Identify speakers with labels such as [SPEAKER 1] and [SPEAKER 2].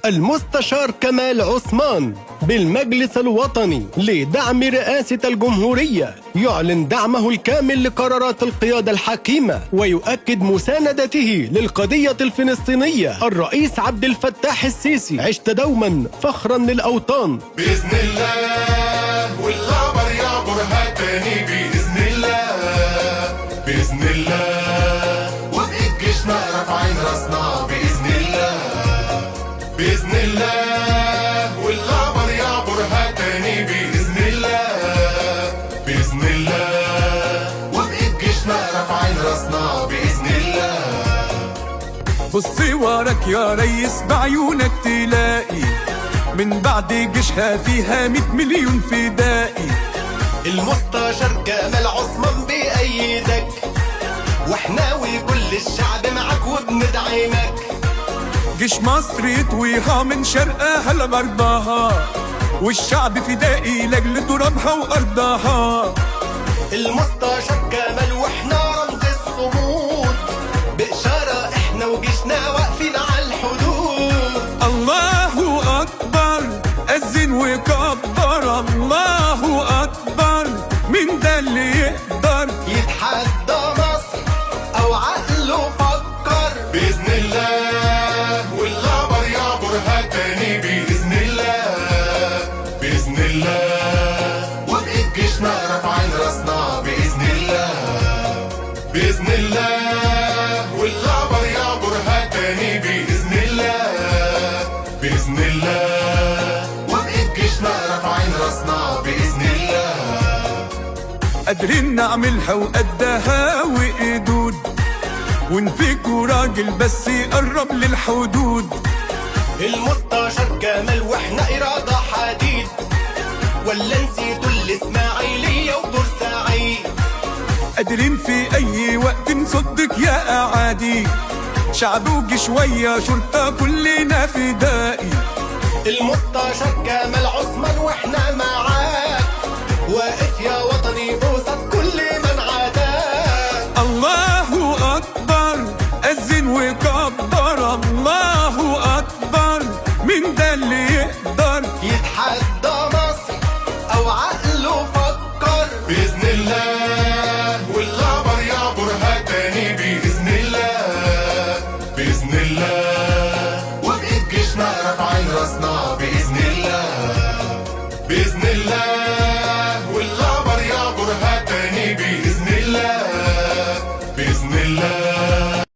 [SPEAKER 1] المستشار كمال عثمان بالمجلس الوطني لدعم رئاسة الجمهورية يعلن دعمه الكامل لقرارات القيادة الحكيمة ويؤكد مساندته للقضية الفلسطينية. الرئيس عبد الفتاح السيسي: عشت دوما فخرا للأوطان
[SPEAKER 2] بإذن الله، والخبر يعبرها تاني بإذن الله، بإذن الله، وبإيد جيشنا رافعين راسنا بإذن الله، بإذن الله، والخبر يعبرها تاني بإذن الله، بإذن الله، وبإيد جيشنا رافعين راسنا بإذن الله.
[SPEAKER 3] بصي وراك يا ريس بعيونك تلاقي من بعد جيشها فيها 100 مليون فدائي.
[SPEAKER 1] المستشار كمال عثمان بأيدك، واحنا وكل الشعب معك وبندعمك.
[SPEAKER 3] جيش مصر يطويها من شرقها لغربها، والشعب فدائي لاجل ترابها وارضها.
[SPEAKER 1] المستشار كمال واحنا رمز الصمود، بإشارة احنا وجيشنا واقفين على الحدود.
[SPEAKER 3] الله اكبر، أذن وكبر، الله اكبر، مين ده اللي يقدر
[SPEAKER 1] يتحدى مصر او عقله فكر؟
[SPEAKER 2] بإذن الله، والخبر يعبرها تاني بإذن الله، بإذن الله، وبإيد جيشنا رافعين راسنا بإذن الله، بإذن الله، والخبر يعبرها تاني بإذن الله، بإذن الله، وبإيد جيشنا رافعين راسنا بإذن الله.
[SPEAKER 3] قادرين نعملها وقدها وقدود، ونفيكوا راجل بس يقرب للحدود.
[SPEAKER 1] المستشار كمال واحنا إرادة حديد، ولا نسيتوا الإسماعيلية وبورسعيد؟
[SPEAKER 3] قادرين في أي وقت نصدق يا أعادي، شعب وجيش شوية شرطة كلنا فدائي.
[SPEAKER 1] المستشار كمال عثمان واحنا معاك، واقف يا وطني قصاد كل من عاداك.
[SPEAKER 3] الله أكبر، أذن وكبر،